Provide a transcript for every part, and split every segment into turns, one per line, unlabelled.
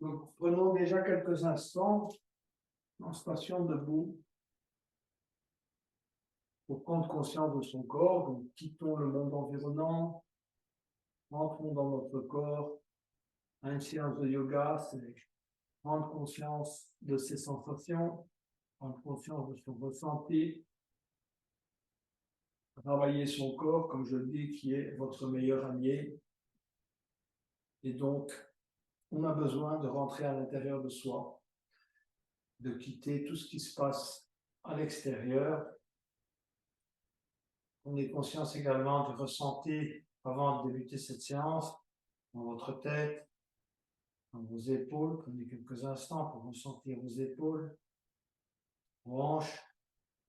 Donc, prenons déjà quelques instants en station debout pour prendre conscience de son corps. Donc, quittons le monde environnant, entrons dans notre corps. Une séance de yoga, c'est prendre conscience de ses sensations, prendre conscience de son ressenti, travailler son corps, comme je le dis, qui est votre meilleur allié. Et donc, on a besoin de rentrer à l'intérieur de soi, de quitter tout ce qui se passe à l'extérieur. On est conscience également de ressentir, avant de débuter cette séance, dans votre tête, dans vos épaules. Prenez quelques instants pour ressentir vos épaules, vos hanches,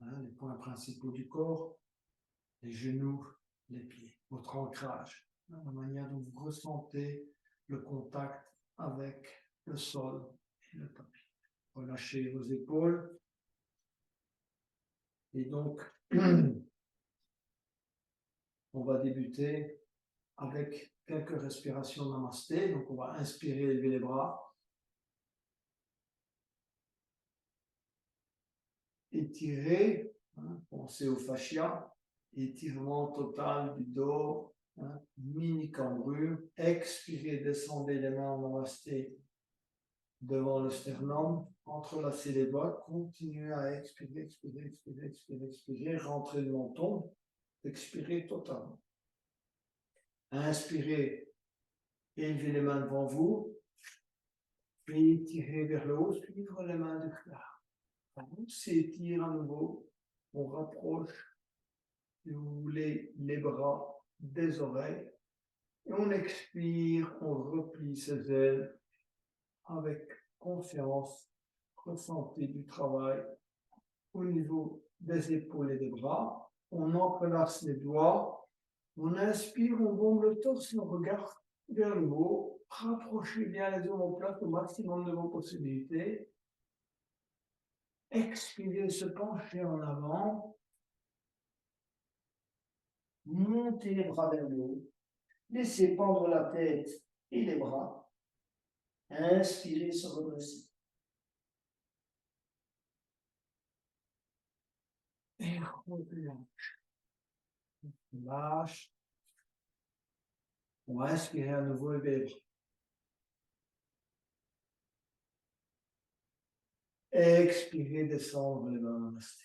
les points principaux du corps, les genoux, les pieds, votre ancrage, la manière dont vous ressentez le contact avec le sol et le tapis. Relâchez vos épaules. Et donc, on va débuter avec quelques respirations namasté. Donc, on va inspirer, lever les bras. Étirer, pensez au fascia. Étirement total du dos, mini cambrure. Expirez, descendez les mains en namasté devant le sternum. Entrelacez les doigts. Continuez à expirer, expirer, expirer, expirer, expirer. Rentrez le menton. Expirez totalement. Inspirez, élevez les mains devant vous, et étirez vers le haut, suivre les mains du cœur. On s'étire à nouveau, on rapproche, si vous voulez, les bras des oreilles, et on expire, on replie ses ailes avec confiance, ressentez du travail au niveau des épaules et des bras. On entrelace les doigts. On inspire, on bombe le torse, on regarde vers le haut. Rapprochez bien les omoplates au maximum de vos possibilités. Expirez, se pencher en avant. Montez les bras vers le haut. Laissez pendre la tête et les bras. Inspirez, se redresser. Et relâche. Lâche. On va inspirer à nouveau et lever les bras. Expirez, descendre les mains. Namasté.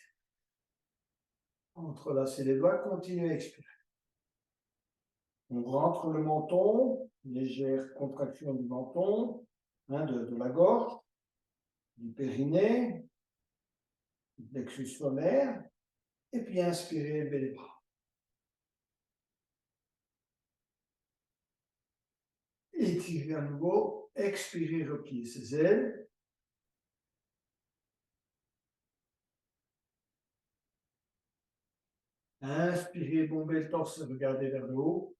Entrelacez les doigts, continuez à expirer. On rentre le menton, légère contraction du menton, de la gorge, du périnée, du plexus solaire, et puis inspirez, levez les bras. Étirez à nouveau, expirez, repliez ses ailes. Inspirez, bombez le torse, regardez vers le haut.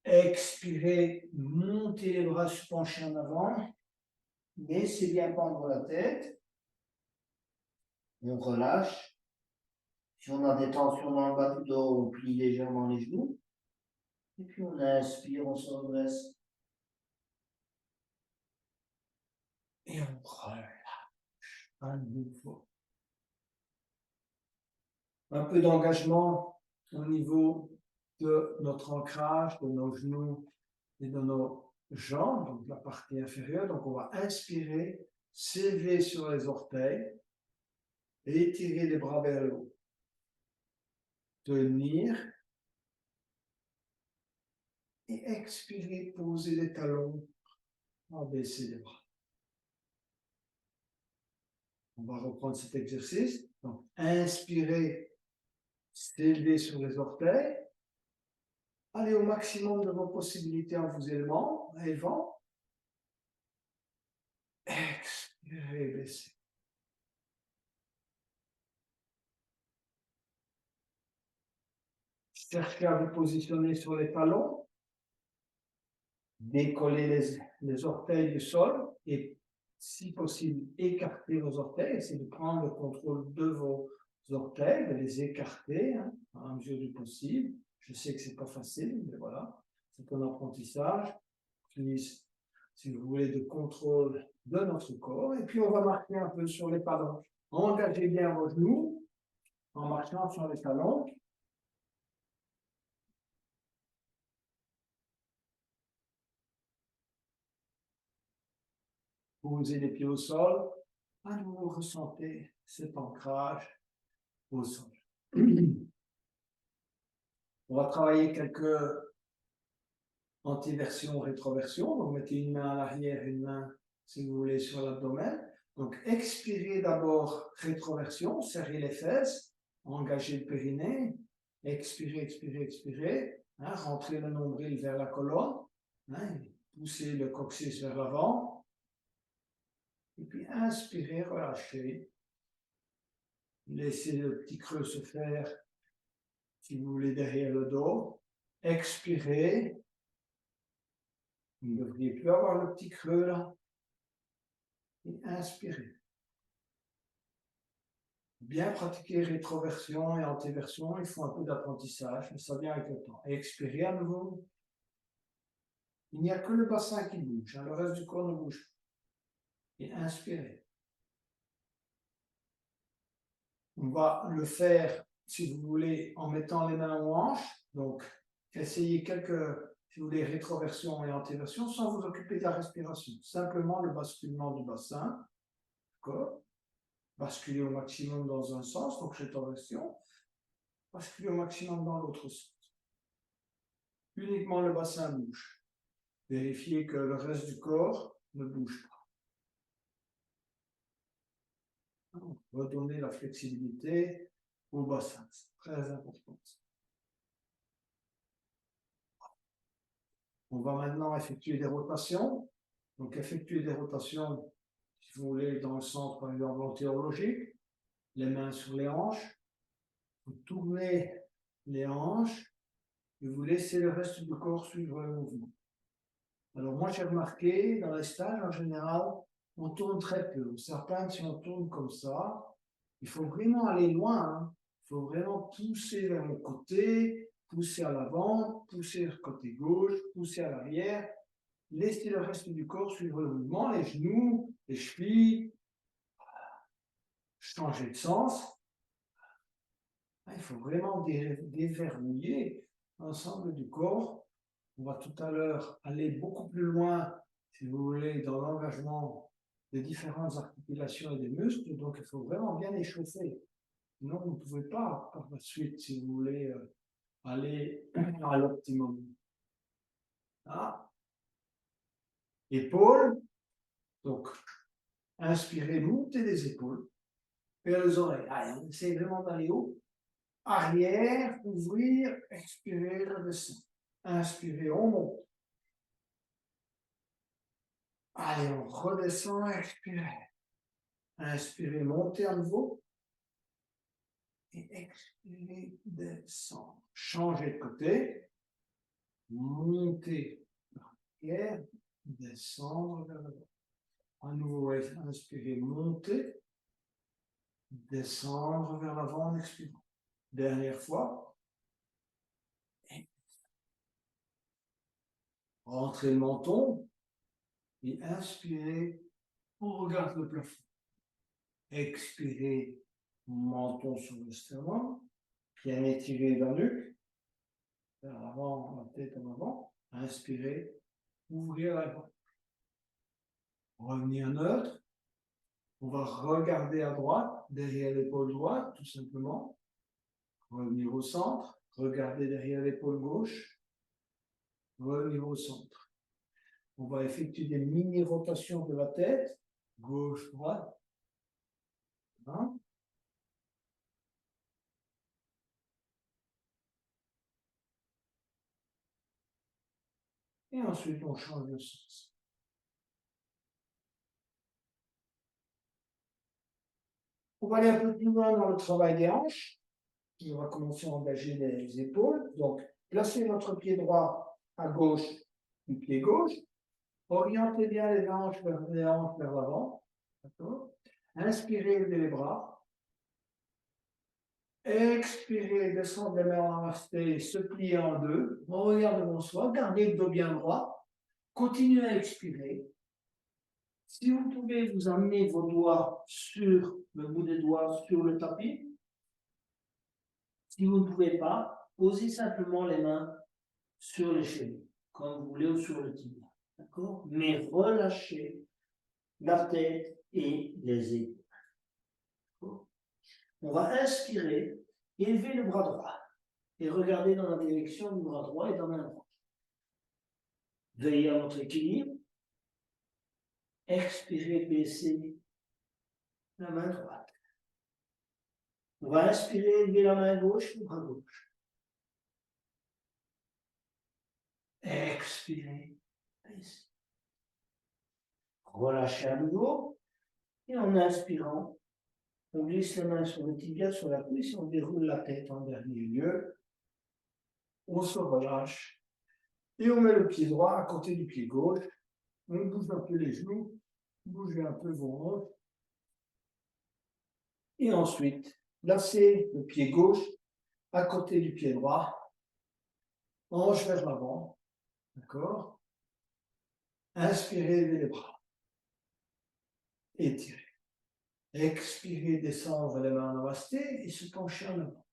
Expirez, montez les bras, se pencher en avant. Laissez bien pendre la tête. On relâche. Si on a des tensions dans le bas du dos, on plie légèrement les genoux. Et puis on inspire, on se redresse. Et on relâche à nouveau. Un peu d'engagement au niveau de notre ancrage, de nos genoux et de nos jambes, donc la partie inférieure. Donc on va inspirer, s'élever sur les orteils et étirer les bras vers le haut. Tenir et expirer, poser les talons, abaisser les bras. On va reprendre cet exercice. Donc, inspirez, s'élever sur les orteils. Allez au maximum de vos possibilités en vous élevant. Expirez, baissez. Cherchez à vous positionner sur les talons. Décollez les orteils du sol et, si possible, écartez vos orteils. Essayez de prendre le contrôle de vos orteils, de les écarter à la mesure du possible. Je sais que ce n'est pas facile, mais voilà, c'est un apprentissage. utilise, si vous voulez, de contrôle de notre corps. Et puis, on va marquer un peu sur les talons. Engagez bien vos genoux en marchant sur les talons. Posez les pieds au sol. À nouveau, ressentez cet ancrage au sol. On va travailler quelques antiversions, rétroversions. Donc, mettez une main à l'arrière, une main, si vous voulez, sur l'abdomen. Donc, expirez d'abord rétroversion, serrez les fesses, engagez le périnée. Expirez, expirez, expirez. Hein, rentrez le nombril vers la colonne. Hein, poussez le coccyx vers l'avant. Et puis, inspirez, relâchez. Laissez le petit creux se faire, si vous voulez, derrière le dos. Expirez. Vous ne devriez plus avoir le petit creux là. Et inspirez. Bien pratiquer rétroversion et antéversion, il faut un peu d'apprentissage, mais ça vient avec le temps. Et expirez à nouveau. Il n'y a que le bassin qui bouge, hein, le reste du corps ne bouge pas. Et inspirez. On va le faire, si vous voulez, en mettant les mains aux hanches. Donc, essayez quelques, si vous voulez, rétroversion et antéversion sans vous occuper de la respiration. Simplement le basculement du bassin. D'accord ? Basculer au maximum dans un sens, donc rétroversion. Basculer au maximum dans l'autre sens. Uniquement le bassin bouge. Vérifiez que le reste du corps ne bouge pas. Redonner la flexibilité au bassin. C'est très important. On va maintenant effectuer des rotations. Donc, effectuer des rotations, si vous voulez, dans le sens, par exemple, antéologique. Les mains sur les hanches. Vous tournez les hanches et vous laissez le reste du corps suivre le mouvement. Alors, moi, j'ai remarqué, dans les stages, en général, on tourne très peu. Certains, si on tourne comme ça, il faut vraiment aller loin. Hein. Il faut vraiment pousser vers le côté, pousser à l'avant, pousser le côté gauche, pousser à l'arrière. Laissez le reste du corps suivre le mouvement, les genoux, les chevilles. Changer de sens. Il faut vraiment déverrouiller l'ensemble du corps. On va tout à l'heure aller beaucoup plus loin, si vous voulez, dans l'engagement des différentes articulations et des muscles. Donc, il faut vraiment bien échauffer. Sinon, vous ne pouvez pas, par la suite, si vous voulez, aller à l'optimum. Ah. Épaules. Donc, inspirez, montez les épaules vers les oreilles. Allez, on essaie vraiment d'aller haut. Arrière, ouvrir, expirer, redescendre. Inspirez, on monte. Allez, on redescend, expirez. Inspirez, montez à nouveau. Et expirez, descendre. Changez de côté. Montez, arrière, descendre vers le bas. À nouveau, inspirez, montez. Descendre vers l'avant en expirant. Dernière fois. Rentrez le menton. Et inspirez, on regarde le plafond. Expirez, menton sur le sternum, bien étiré la nuque, vers l'avant, la tête en avant. Inspirez, ouvrir la gorge. Revenir neutre. On va regarder à droite, derrière l'épaule droite, tout simplement. Revenir au centre. Regarder derrière l'épaule gauche. Revenir au centre. On va effectuer des mini-rotations de la tête, gauche, droite. Hein? Et ensuite, on change de sens. On va aller un peu plus loin dans le travail des hanches. On va commencer à engager les épaules. Donc, placez votre pied droit à gauche du pied gauche. Orientez bien les hanches vers l'avant. Inspirez, levez les bras. Expirez, descendez les mains en namasté, se plier en deux. On regarde devant soi, gardez le dos bien droit. Continuez à expirer. Si vous pouvez vous amener vos doigts sur le bout des doigts sur le tapis. Si vous ne pouvez pas, posez simplement les mains sur les chevilles, comme vous voulez, ou sur le tibia. D'accord? Mais relâchez la tête et les épaules. On va inspirer, élever le bras droit et regarder dans la direction du bras droit et dans la main droite. Veillez à votre équilibre. Expirez, baissez la main droite. On va inspirer, élever la main gauche, le bras gauche. Expirez, baissez. Relâchez à nouveau. Et en inspirant, on glisse les mains sur le tibia, sur la cuisse, on déroule la tête en dernier lieu. On se relâche. Et on met le pied droit à côté du pied gauche. On bouge un peu les genoux, bougez un peu vos hanches. Et ensuite, placez le pied gauche à côté du pied droit, hanche vers l'avant. D'accord? Inspirez, levez les bras. Étirez. Expirez, descendre les mains en namasté et se pencher en avant.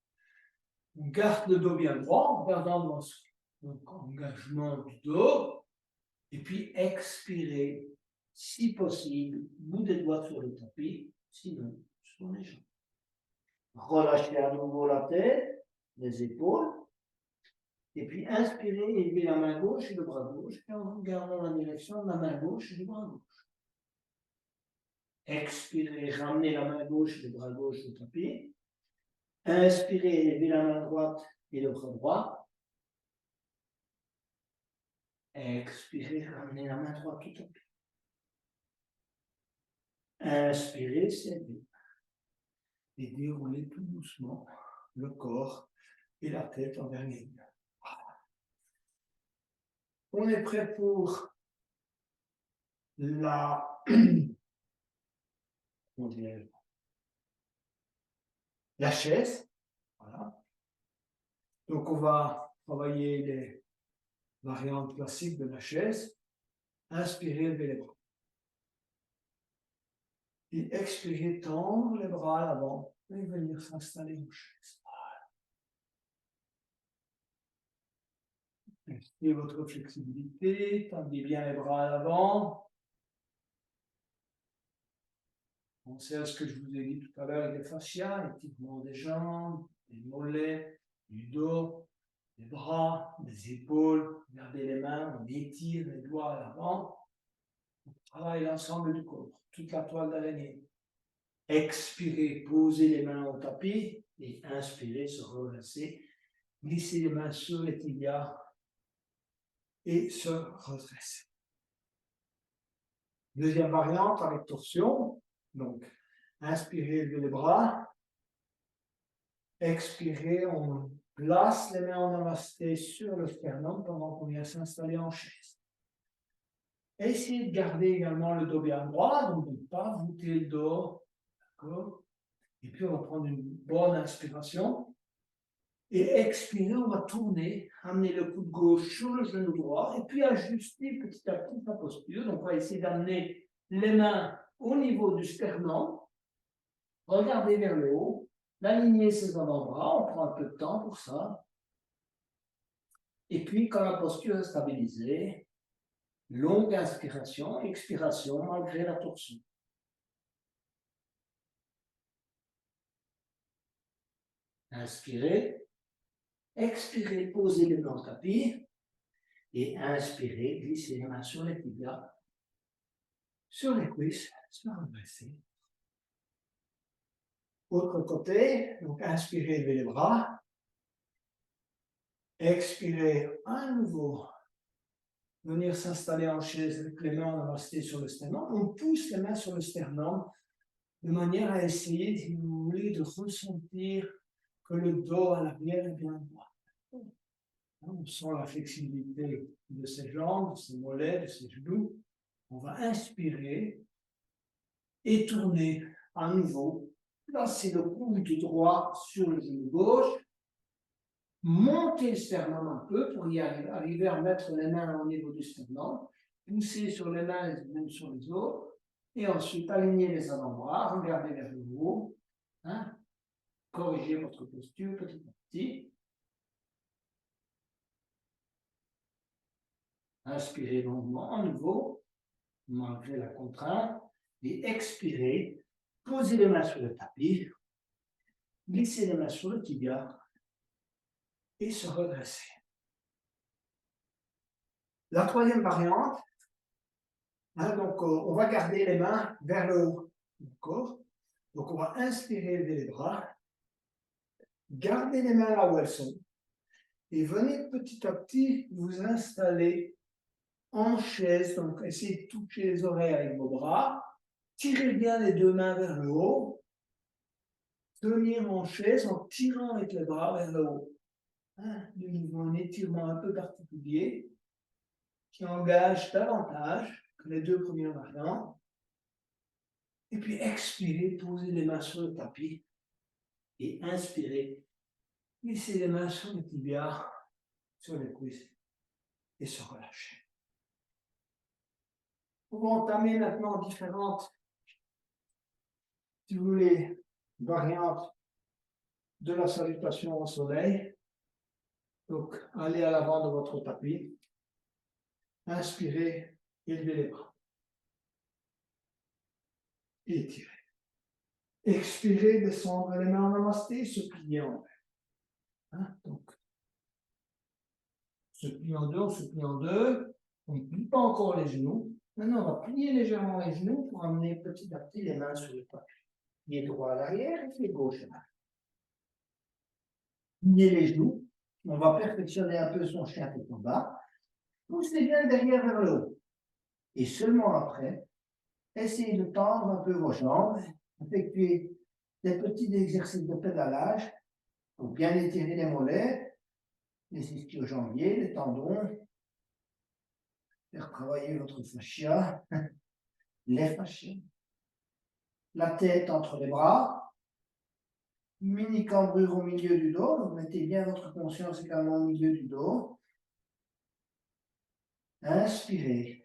On garde le dos bien droit en regardant devant soi. Donc, engagement du dos. Et puis, expirez, si possible, bout des doigts sur le tapis, sinon sur les jambes. Relâchez à nouveau la tête, les épaules. Et puis, inspirez, élevez la main gauche et le bras gauche, et en regardant la direction de la main gauche et du bras gauche. Expirez, ramenez la main gauche et le bras gauche au tapis. Inspirez, élevez la main droite et le bras droit. Expirez, ramenez la main droite au tapis. Inspirez, s'élever. Et déroulez tout doucement le corps et la tête en dernier lieu. On est prêt pour la chaise. Voilà. Donc, on va travailler les variantes classiques de la chaise. Inspirez, levez les bras. Et expirez, tendre les bras à l'avant et venir s'installer en chaise. Testez votre flexibilité, tendez bien les bras à l'avant. Pensez à ce que je vous ai dit tout à l'heure avec les fascias, l'étirement des jambes, des mollets, du dos, des bras, des épaules. Gardez les mains, on étire les doigts à l'avant. On travaille l'ensemble du corps, toute la toile d'araignée. Expirez, posez les mains au tapis et inspirez, se relâcher. Glissez les mains sur les tibias et se redresser. Deuxième variante avec torsion. Donc, inspirez, levez les bras. Expirez, on place les mains en namasté sur le sternum pendant qu'on vient s'installer en chaise. Essayez de garder également le dos bien droit, donc de ne pas voûter le dos. D'accord? Et puis, on va prendre une bonne inspiration. Et expirez, on va tourner, amener le coude gauche sur le genou droit, et puis ajuster petit à petit la posture. Donc, on va essayer d'amener les mains au niveau du sternum. Regardez vers le haut. Aligner ses avant-bras, on prend un peu de temps pour ça. Et puis, quand la posture est stabilisée, longue inspiration, expiration malgré la torsion. Inspirez, expirez, posez les mains au tapis. Et inspirez, glissez les mains sur les tibias, sur les cuisses, se redresser. Autre côté, donc inspirez, levez les bras. Expirez à nouveau. Venir s'installer en chaise avec les mains en namasté sur le sternum. On pousse les mains sur le sternum de manière à essayer, si vous voulez, de ressentir que le dos à l'arrière est bien droit. On sent la flexibilité de ses jambes, de ses mollets, de ses genoux. On va inspirer et tourner à nouveau. Placez le coude droit sur le genou gauche. Montez le sternum un peu pour y arriver à mettre les mains au niveau du sternum. Poussez sur les mains les unes sur les autres. Et ensuite, alignez les avant-bras, regardez vers le haut. Hein? Corrigez votre posture petit à petit. Inspirez longuement à nouveau, malgré la contrainte. Et expirez. Posez les mains sur le tapis. Glissez les mains sur le tibia. Et se redresser. La troisième variante, hein, donc on va garder les mains vers le haut. D'accord? Donc on va inspirer, lever les bras. Gardez les mains là où elles sont. Et venez petit à petit vous installer en chaise. Donc essayez de toucher les oreilles avec vos bras. Tirez bien les deux mains vers le haut. Tenir en chaise en tirant avec les bras vers le haut. Hein, de nouveau un étirement un peu particulier qui engage davantage que les deux premières variantes. Et puis expirez, posez les mains sur le tapis. Et inspirez, glissez les mains sur le tibia, sur les cuisses et se relâcher. On va entamer maintenant différentes, si vous voulez, variantes de la salutation au soleil. Donc, allez à l'avant de votre tapis. Inspirez, élevez les bras. Étirez. Expirez, descendre les mains en namasté, se plier en deux. Hein? Donc, se plie en deux, on se plie en deux. On ne plie pas encore les genoux. Maintenant, on va plier légèrement les genoux pour amener petit à petit les mains sur le tapis. Pied droit à l'arrière et pied gauche à l'arrière. Pliez les genoux. On va perfectionner un peu son chien tête en bas. Poussez bien derrière vers le haut. Et seulement après, essayez de tendre un peu vos jambes. Effectuez des petits exercices de pédalage pour bien étirer les mollets, les ischio-jambiers, les tendons. Faire travailler votre fascia, les fascias. La tête entre les bras. Mini cambrure au milieu du dos. Vous mettez bien votre conscience également au milieu du dos. Inspirez.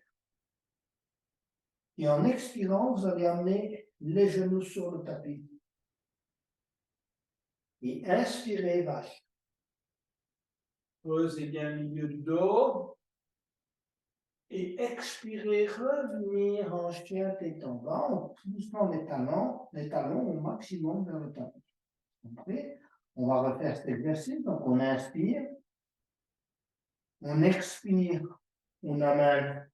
Et en expirant, vous allez amener les genoux sur le tapis. Et inspirez, vache. Posez bien le milieu du dos. Et expirez, revenir en chien tête en bas, en poussant les talons au maximum vers le tapis. Okay. On va refaire cet exercice. Donc, on inspire. On expire. On amène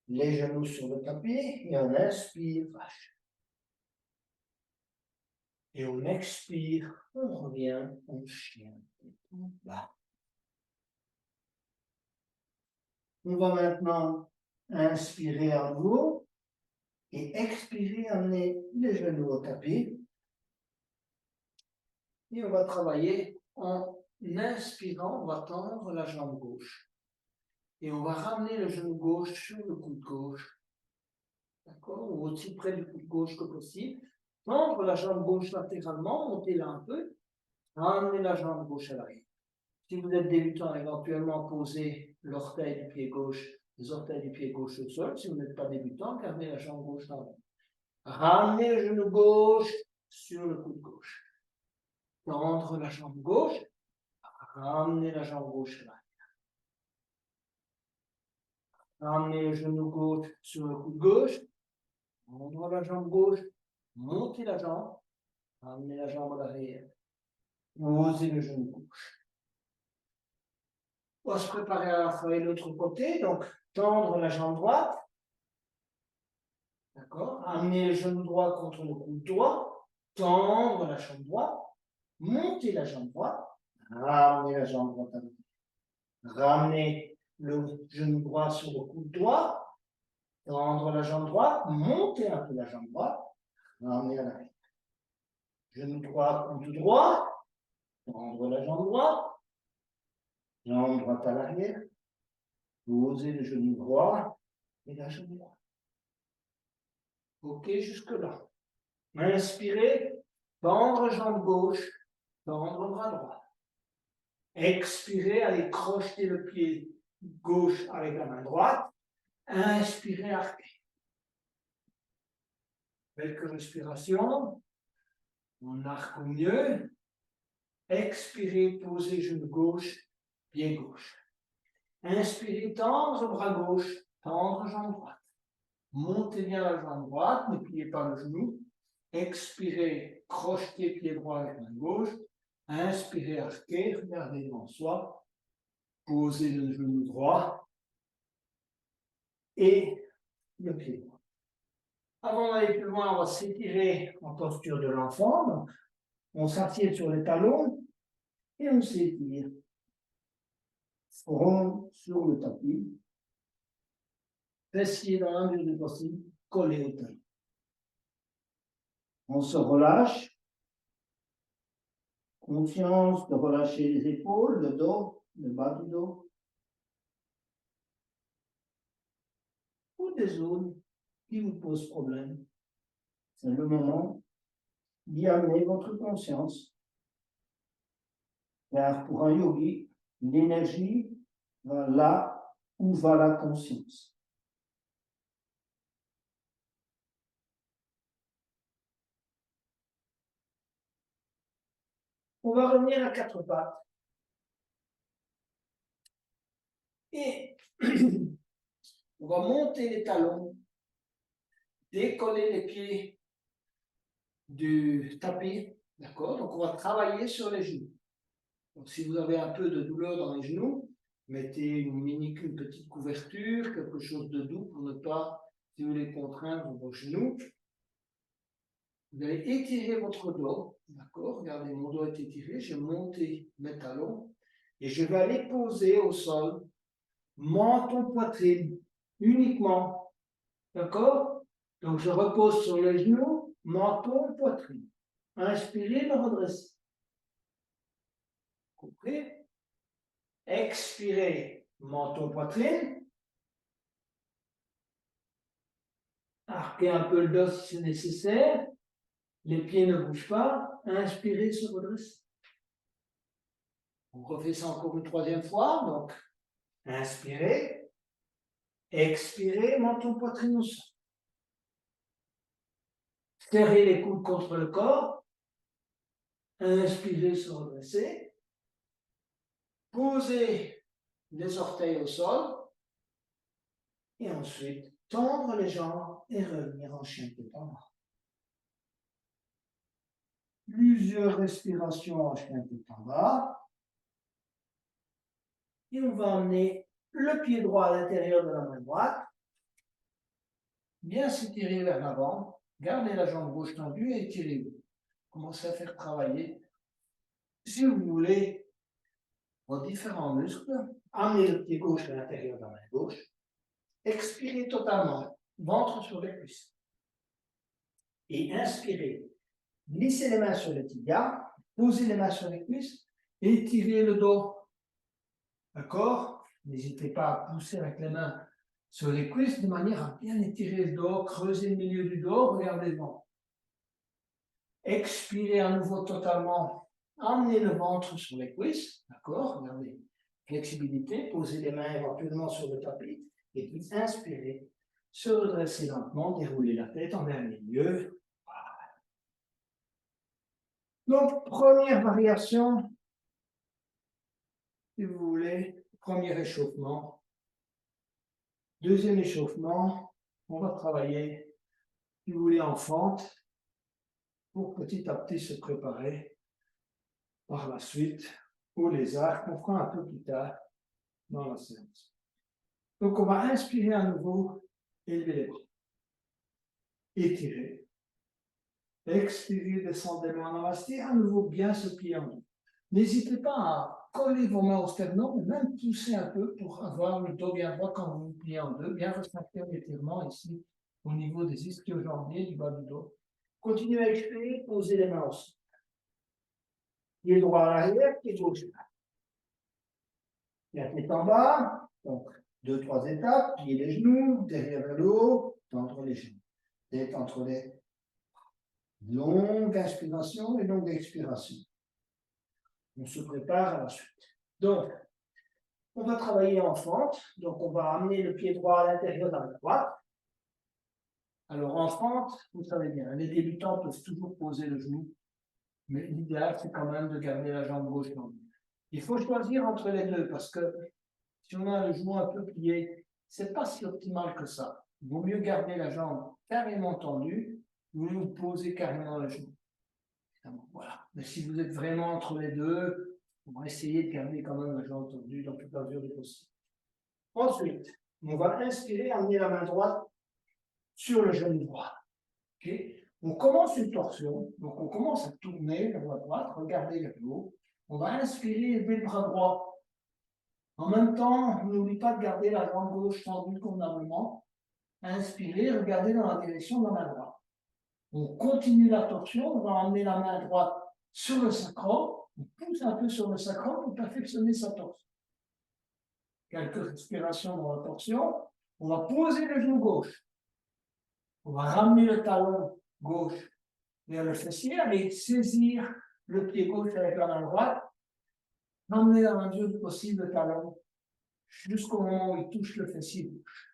les genoux sur le tapis. Et on inspire, vache. Et on expire. On revient en chien tête en bas. On va maintenant inspirer à nouveau et expirer, amener les genoux au tapis. Et on va travailler en inspirant, on va tendre la jambe gauche. Et on va ramener le genou gauche sur le coude gauche. D'accord? Ou aussi près du coude gauche que possible. Tendre la jambe gauche latéralement, montez-la un peu. Ramenez la jambe gauche à l'arrière. Si vous êtes débutant, éventuellement posez l'orteil du pied gauche, les orteils du pied gauche au sol. Si vous n'êtes pas débutant, gardez la jambe gauche dans le. Ramenez le genou gauche sur le coude gauche. Tendre la jambe gauche. Ramenez la jambe gauche à l'arrière. Ramenez le genou gauche sur le coude gauche. Tendre la jambe gauche. Montez la jambe. Ramenez la jambe à l'arrière. Posez le genou gauche. On va se préparer à travailler l'autre côté. Donc, tendre la jambe droite. D'accord? Amener le genou droit contre le coude droit. Tendre la jambe droite. Montez la jambe droite. Ramenez la jambe droite à l'arrière. Ramenez le genou droit sur le coude droit. Tendre la jambe droite. Montez un peu la jambe droite. Ramenez à l'arrière. Genou droit, coude droit. Tendre la jambe droite. Jambe droite à l'arrière. Posez le genou droit et la jambe droite. Ok, jusque-là. Inspirez, tendre jambe gauche, tendre bras droit. Expirez, allez crocheter le pied gauche avec la main droite. Inspirez, arquez. Quelques respirations. On arque au mieux. Expirez, posez genou gauche, pied gauche. Inspirez, tendre bras gauche, tendre jambe droite. Montez bien la jambe droite, ne pliez pas le genou. Expirez, crochetez pied droit avec main gauche. Inspirez, arquez, regardez devant soi. Posez le genou droit et le pied droit. Avant d'aller plus loin, on va s'étirer en posture de l'enfant. Donc, on s'assied sur les talons et on s'étire. Front sur le tapis. Fessiers dans la mesure du possible, collés au talon. On se relâche. Conscience de relâcher les épaules, le dos, le bas du dos. Ou des zones qui vous posent problème. C'est le moment d'y amener votre conscience. Car pour un yogi, l'énergie va là où va la conscience. On va revenir à quatre pattes. Et on va monter les talons, décoller les pieds du tapis. D'accord? Donc, on va travailler sur les genoux. Donc, si vous avez un peu de douleur dans les genoux, mettez une petite couverture, quelque chose de doux pour ne pas, si vous voulez, contraindre vos genoux. Vous allez étirer votre dos. D'accord? Regardez, mon dos est étiré. J'ai monté mes talons et je vais aller poser au sol, menton, poitrine, uniquement. D'accord? Donc, je repose sur les genoux, menton, poitrine. Inspirez, me redressez. Compris? Expirez, menton, poitrine. Arquez un peu le dos si c'est nécessaire. Les pieds ne bougent pas. Inspirez, se redresse. On refait ça encore une troisième fois. Donc, inspirez. Expirez, menton, poitrine au sol. Serrez les coudes contre le corps. Inspirez, se redresser. Posez les orteils au sol. Et ensuite, tendre les jambes et revenir en chien tête en bas. Plusieurs respirations en chien tête en bas. Et on va emmener le pied droit à l'intérieur de la main droite. Bien s'étirer vers l'avant. Gardez la jambe gauche tendue et étirez-vous. Commencez à faire travailler, si vous voulez, vos différents muscles. Amenez le pied gauche à l'intérieur de la main gauche. Expirez totalement, ventre sur les cuisses. Et inspirez. Glissez les mains sur les tibias, posez les mains sur les cuisses, étirez le dos. D'accord? N'hésitez pas à pousser avec les mains sur les cuisses de manière à bien étirer le dos, creuser le milieu du dos, regardez devant. Expirez à nouveau totalement, amenez le ventre sur les cuisses, d'accord? Regardez, flexibilité, posez les mains éventuellement sur le tapis, et puis inspirez, se redresser lentement, dérouler la tête en dernier lieu. Donc, première variation, si vous voulez, premier échauffement. Deuxième échauffement, on va travailler, si vous voulez, en fente, pour petit à petit se préparer par la suite pour les arcs, on fera un peu plus tard dans la séance. Donc, on va inspirer à nouveau, élever les bras, étirer, expirer, descendre les mains en namasté, à nouveau bien se plier en deux. N'hésitez pas à coller vos mains au sternum, et même pousser un peu pour avoir le dos bien droit quand vous vous pliez en deux, bien ressentir l'étirement ici au niveau des ischio-jambiers du bas du dos. Continuez à expirer, posez les mains au sol. Pied droit à l'arrière, pied gauche. La tête en bas, donc 2-3 étapes, plier les genoux, derrière vers le haut, tendre les genoux. Tête entre les longue inspiration et longue expiration. On se prépare à la suite. Donc, On va travailler en fente, donc on va amener le pied droit à l'intérieur de la main droite. Alors en fente, vous savez bien, les débutants peuvent toujours poser le genou, mais l'idéal c'est quand même de garder la jambe gauche tendue. Il faut choisir entre les deux parce que si on a le genou un peu plié, c'est pas si optimal que ça. Il vaut mieux garder la jambe carrément tendue ou vous posez carrément le genou. Voilà. Mais si vous êtes vraiment entre les deux, on va essayer de garder quand même la jambe tendue dans toute la mesure du possible. Ensuite, on va inspirer, amener la main droite sur le genou droit. Okay. On commence une torsion, donc on commence à tourner vers la droite, regardez vers le haut. On va inspirer, lever le bras droit. En même temps, on n'oublie pas de garder la jambe gauche tendue convenablement. Inspirez, regardez dans la direction de la main droite. On continue la torsion, on va emmener la main droite sur le sacrum, on pousse un peu sur le sacrum pour perfectionner sa torsion. Quelques respirations dans la torsion. On va poser le genou gauche. On va ramener le talon gauche vers le fessier, aller saisir le pied gauche avec la main droite, ramener dans la mesure du possible le talon jusqu'au moment où il touche le fessier gauche.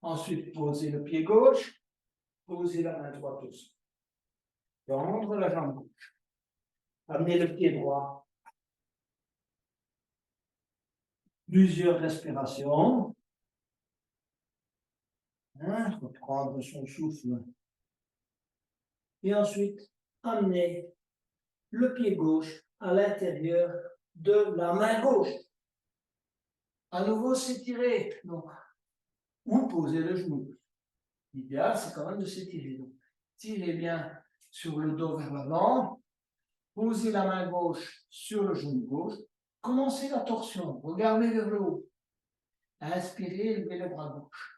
Ensuite, posez le pied gauche, posez la main droite aussi. Tendre la jambe gauche. Amenez le pied droit. Plusieurs respirations. Reprendre son souffle. Et ensuite, amenez le pied gauche à l'intérieur de la main gauche. À nouveau, s'étirer. Donc, ou poser le genou. L'idéal, c'est quand même de s'étirer. Donc, tirez bien sur le dos vers l'avant. Posez la main gauche sur le genou gauche. Commencez la torsion. Regardez vers le haut. Inspirez, levez le bras gauche.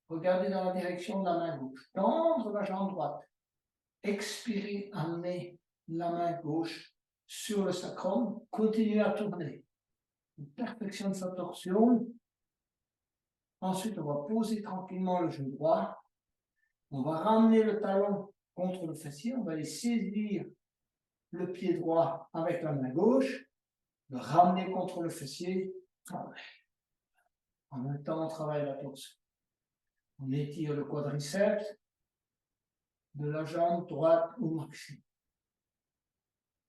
Regardez dans la direction de la main gauche. Tendre la jambe droite. Expirez, amenez la main gauche sur le sacrum. Continuez à tourner. On perfectionne sa torsion. Ensuite, on va poser tranquillement le genou droit. On va ramener le talon contre le fessier. On va aller saisir le pied droit avec la main gauche. Le ramener contre le fessier. En même temps, on travaille la torsion. On étire le quadriceps de la jambe droite au maximum.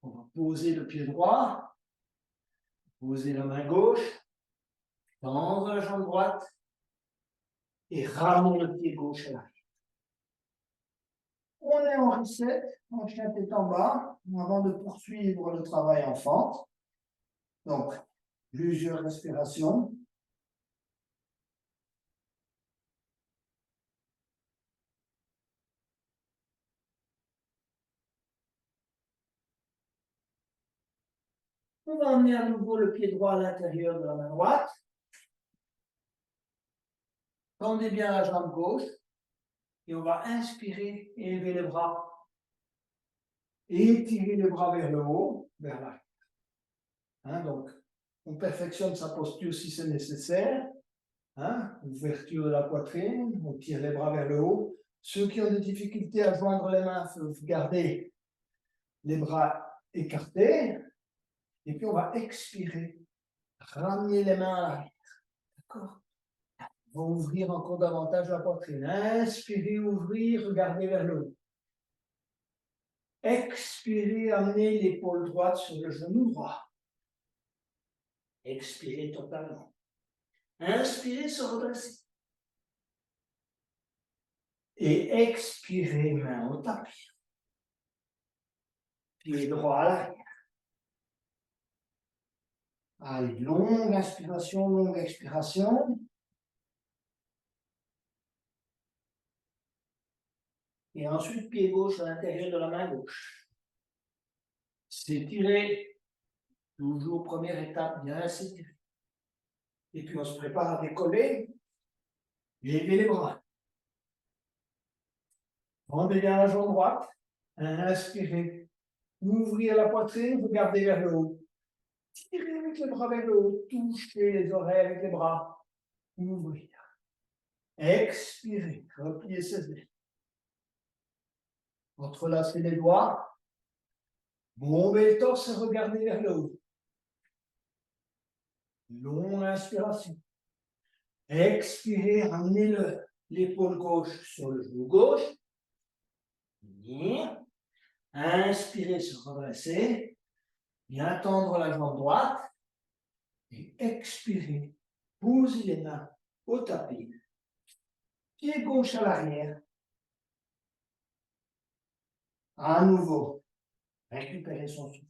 On va poser le pied droit, poser la main gauche, tendre la jambe droite et ramener le pied gauche à l'arrière. On est en reset, on chien tête en bas, avant de poursuivre le travail en fente. Donc, plusieurs respirations. On va emmener à nouveau le pied droit à l'intérieur de la main droite. Tendez bien la jambe gauche. Et on va inspirer et élever les bras. Et étirer les bras vers le haut, vers l'arrière. Donc, on perfectionne sa posture si c'est nécessaire. Ouverture de la poitrine, on tire les bras vers le haut. Ceux qui ont des difficultés à joindre les mains peuvent garder les bras écartés. Et puis on va expirer, ramener les mains à l'arrière. D'accord? On va ouvrir encore davantage la poitrine. Inspirez, ouvrir, regardez vers le haut. Expirez, amenez l'épaule droite sur le genou droit. Expirez totalement. Inspirez, se redresser. Et expirez, main au tapis. Pied droit à l'arrière. Allez, longue inspiration, longue expiration. Et ensuite, pied gauche à l'intérieur de la main gauche. S'étirer. Toujours première étape, bien s'étirer. Et puis on se prépare à décoller. Levez les bras. Rendez bien la jambe droite. Inspirez. Ouvrez la poitrine, regardez vers le haut. Tirez avec les bras vers le haut. Touchez les oreilles avec les bras. Ouvrez. Expirez. Repliez ses mains. Entrelacez les doigts. Bombez le torse et regardez vers le haut. Longue inspiration. Expirez, ramenez l'épaule gauche sur le genou gauche. Tenir. Inspirez, se redresser. Bien tendre la jambe droite. Et expirez. Posez les mains au tapis. Pied gauche à l'arrière. À nouveau, récupérez son souffle.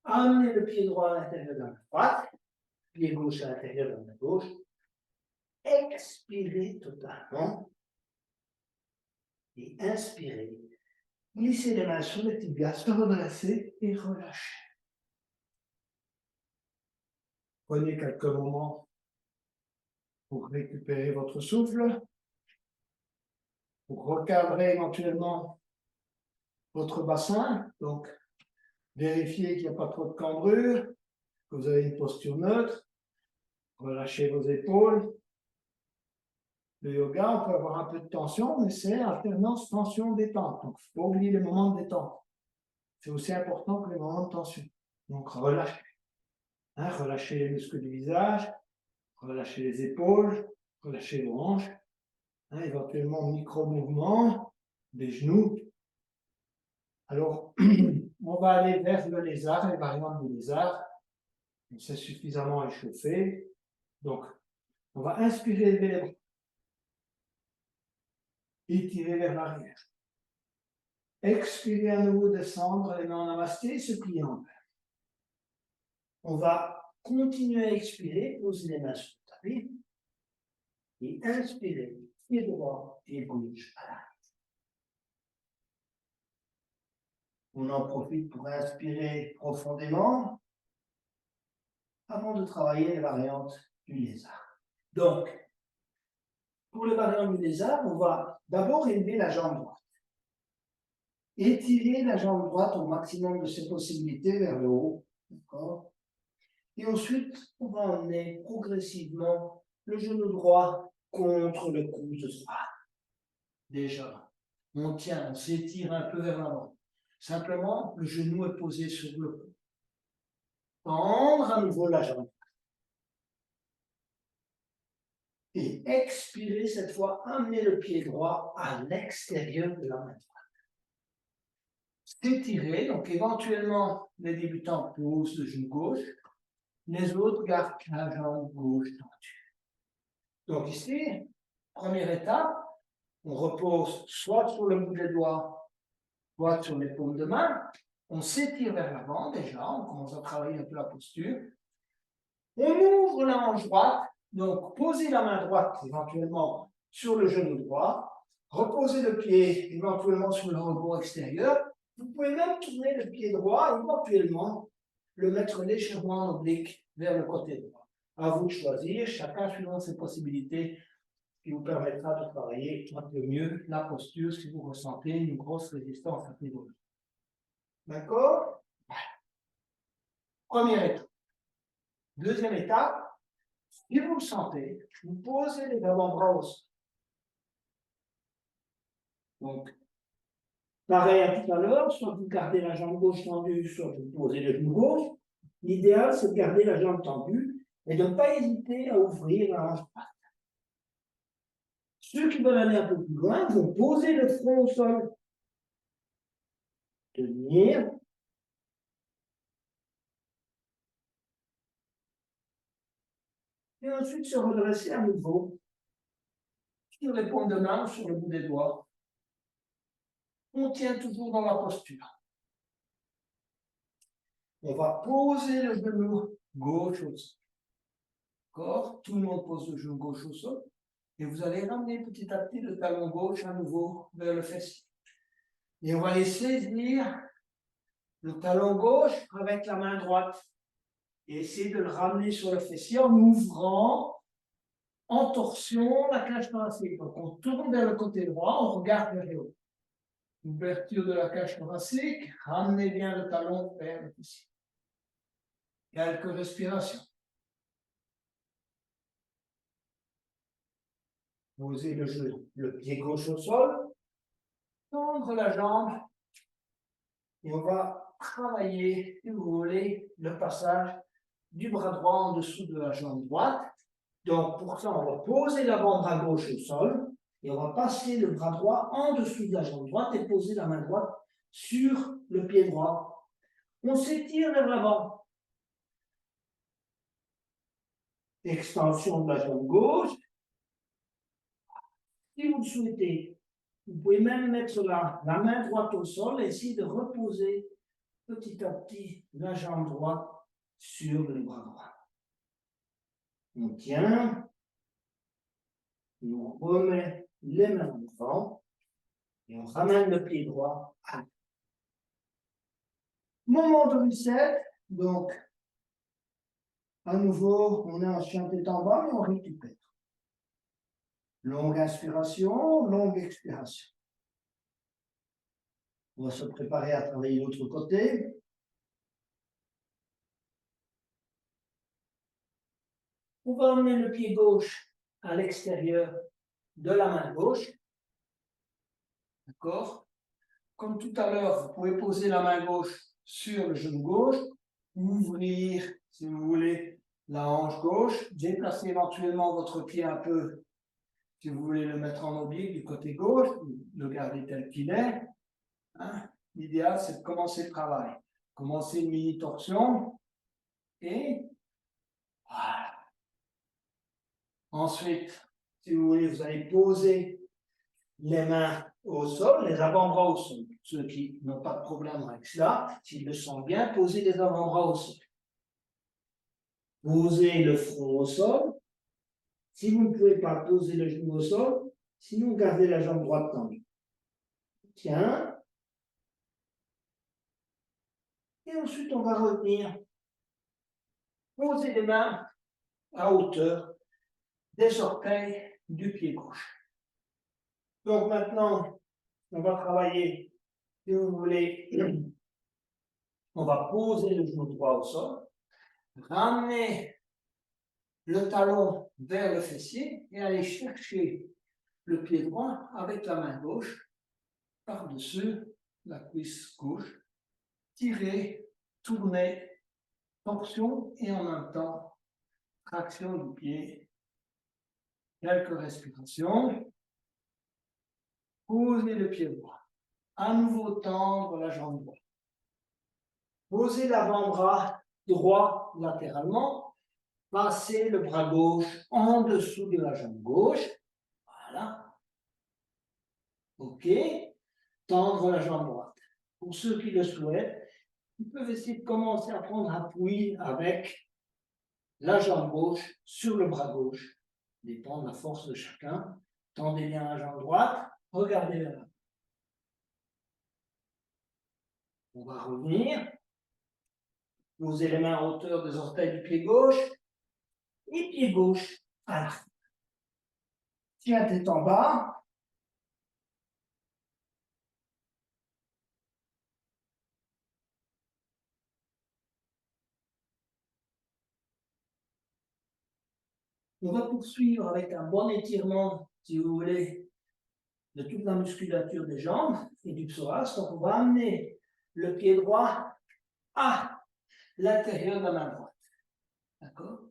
Amenez le pied droit à l'intérieur de la droite. Pied gauche à l'intérieur de la gauche. Expirez totalement. Et inspirez. Glissez les mains sur le tibia, se redresser et relâchez. Prenez quelques moments pour récupérer votre souffle, pour recadrer éventuellement votre bassin. Donc, vérifiez qu'il n'y a pas trop de cambrure, que vous avez une posture neutre. Relâchez vos épaules. Le yoga, on peut avoir un peu de tension, mais c'est alternance tension-détente. Donc, il ne faut pas oublier les moments de détente. C'est aussi important que les moments de tension. Donc, relâchez. Relâchez les muscles du visage, relâchez les épaules, relâchez les hanches. Éventuellement, micro-mouvements des genoux. Alors, on va aller vers le lézard, les variantes du lézard. On s'est suffisamment échauffé. Donc, on va inspirer, lever les bras. Étirer vers l'arrière. Expirer à nouveau, descendre les mains en namasté, se plier en bas. On va continuer à expirer, poser les mains sur le tapis. Et inspirer, pied droit et gauche à l'arrière. On en profite pour inspirer profondément avant de travailler les variantes du lézard. Donc, pour les variantes du lézard, on va d'abord élever la jambe droite. Étirer la jambe droite au maximum de ses possibilités vers le haut. D'accord ? Et ensuite, on va emmener progressivement le genou droit contre le coude droit. Déjà, on tient, on s'étire un peu vers l'avant. Simplement, le genou est posé sur le coude. Tendre à nouveau la jambe. Et expirer cette fois, amener le pied droit à l'extérieur de la main droite. S'étirer, donc éventuellement, les débutants posent le genou gauche, les autres gardent la jambe gauche tendue. Donc ici, première étape, on repose soit sur le bout des doigts, soit sur les paumes de main. On s'étire vers l'avant déjà, on commence à travailler un peu la posture. On ouvre la hanche droite, donc posez la main droite éventuellement sur le genou droit, reposez le pied éventuellement sur le rebord extérieur. Vous pouvez même tourner le pied droit, éventuellement le mettre légèrement en oblique vers le côté droit. À vous de choisir, chacun suivant ses possibilités, qui vous permettra de travailler un peu mieux la posture si vous ressentez une grosse résistance à ce niveau. D'accord? Première étape. Deuxième étape, si vous le sentez, vous posez les avant-bras au sol. Donc, pareil à tout à l'heure, soit vous gardez la jambe gauche tendue, soit vous posez le genou gauche. L'idéal, c'est de garder la jambe tendue et de ne pas hésiter à ouvrir la hanche droite. Ceux qui veulent aller un peu plus loin vont poser le front au sol. Tenir. Et ensuite se redresser à nouveau sur les paumes de main, sur le bout des doigts. On tient toujours dans la posture. On va poser le genou gauche au sol. D'accord ? Tout le monde pose le genou gauche au sol. Et vous allez ramener petit à petit le talon gauche à nouveau vers le fessier. Et on va aller saisir le talon gauche avec la main droite. Et essayer de le ramener sur le fessier en ouvrant en torsion la cage thoracique. Donc on tourne vers le côté droit, on regarde vers le haut. Ouverture de la cage thoracique, ramenez bien le talon vers le fessier. Quelques respirations. Posez le pied gauche au sol, tendre la jambe, et on va travailler, si vous voulez, le passage du bras droit en dessous de la jambe droite. Donc, pour ça, on va poser l'avant-bras gauche au sol et on va passer le bras droit en dessous de la jambe droite et poser la main droite sur le pied droit. On s'étire vers l'avant. Extension de la jambe gauche. Si vous le souhaitez, vous pouvez même mettre la main droite au sol et essayer de reposer petit à petit la jambe droite sur le bras droit. On tient, et on remet les mains devant et on ramène le pied droit à l'avant. Moment de reset, donc à nouveau, on est en chien tête en bas et on récupère. Longue inspiration, longue expiration. On va se préparer à travailler l'autre côté. On va emmener le pied gauche à l'extérieur de la main gauche. D'accord? Comme tout à l'heure, vous pouvez poser la main gauche sur le genou gauche, ouvrir, si vous voulez, la hanche gauche, déplacer éventuellement votre pied un peu, si vous voulez le mettre en oblique du côté gauche, le garder tel qu'il est. Hein? L'idéal, c'est de commencer le travail. Commencer une mini-torsion et voilà. Ensuite, si vous voulez, vous allez poser les mains au sol, les avant-bras au sol. Ceux qui n'ont pas de problème avec cela, s'ils le sentent bien, posez les avant-bras au sol. Posez le front au sol. Si vous ne pouvez pas poser le genou au sol, sinon gardez la jambe droite tendue. Tiens. Et ensuite, on va revenir. Posez les mains à hauteur des orteils du pied gauche. Donc maintenant, on va travailler, si vous voulez, on va poser le genou droit au sol, ramener le talon vers le fessier et aller chercher le pied droit avec la main gauche par-dessus la cuisse gauche, tirer, tourner, torsion et en même temps traction du pied. Quelques respirations. Posez le pied droit. À nouveau tendre la jambe droite. Posez l'avant-bras droit latéralement. Passez le bras gauche en dessous de la jambe gauche. Voilà. OK. Tendre la jambe droite. Pour ceux qui le souhaitent, ils peuvent essayer de commencer à prendre appui avec la jambe gauche sur le bras gauche. Dépend de la force de chacun. Tendez bien la jambe droite. Regardez vers l'avant. On va revenir. Posez les mains à hauteur des orteils du pied gauche. Et pied gauche à l'arrière. Tiens tête en bas. On va poursuivre avec un bon étirement, si vous voulez, de toute la musculature des jambes et du psoas. Donc, on va amener le pied droit à l'intérieur de la main droite. D'accord?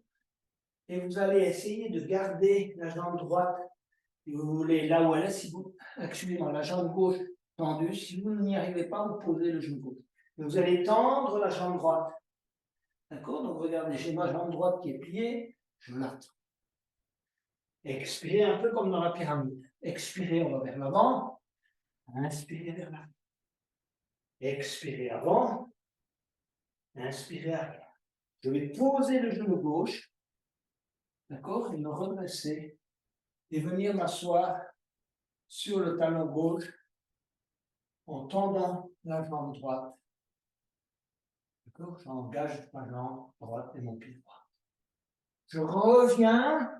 Et vous allez essayer de garder la jambe droite, si vous voulez, là où elle est. Si vous, excusez-moi, la jambe gauche tendue. Si vous n'y arrivez pas, vous posez le genou gauche. Et vous allez tendre la jambe droite. D'accord? Donc, regardez, j'ai ma jambe droite qui est pliée, je l'attends. Expirez un peu comme dans la pyramide. Expirez, on va vers l'avant. Inspirez vers l'avant. Expirez avant. Inspirez arrière. Je vais poser le genou gauche. D'accord? Et me redresser. Et venir m'asseoir sur le talon gauche en tendant la jambe droite. D'accord? J'engage ma jambe droite et mon pied droit. Je reviens.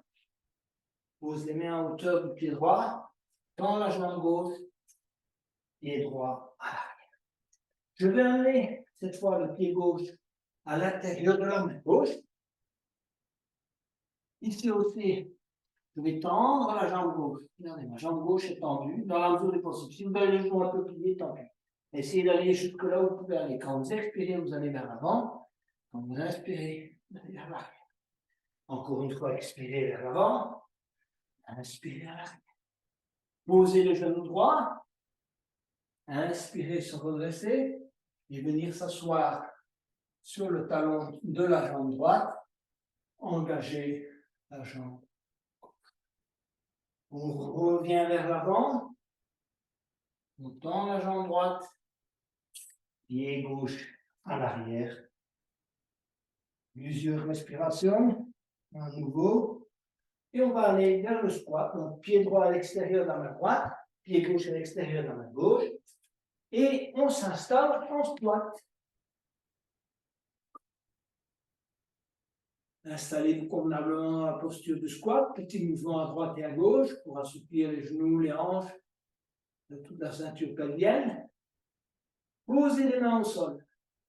Pose les mains à hauteur du pied droit. Tends la jambe gauche. Pied droit à l'arrière. Je vais amener cette fois le pied gauche à l'intérieur de la main gauche. Ici aussi, je vais tendre la jambe gauche. Regardez, ma jambe gauche est tendue dans la mesure du possible. Si vous avez les genoux un peu pliés, tant pis. Essayez d'aller jusque là où vous pouvez aller. Quand vous expirez, vous allez vers l'avant. Quand vous inspirez, vers l'arrière. Encore une fois, expirez vers l'avant. Inspirez vers l'arrière. Posez le genou droit. Inspirez, se redresser et venir s'asseoir sur le talon de la jambe droite. Engagez la jambe. On revient vers l'avant. On tend la jambe droite. Pied gauche à l'arrière. Plusieurs respirations. À nouveau. Et on va aller vers le squat. Donc, pied droit à l'extérieur de la main droite. Pied gauche à l'extérieur de la main gauche. Et on s'installe en squat. Installez-vous convenablement dans la posture du squat. Petit mouvement à droite et à gauche pour assouplir les genoux, les hanches, toute la ceinture pelvienne. Posez les mains au sol.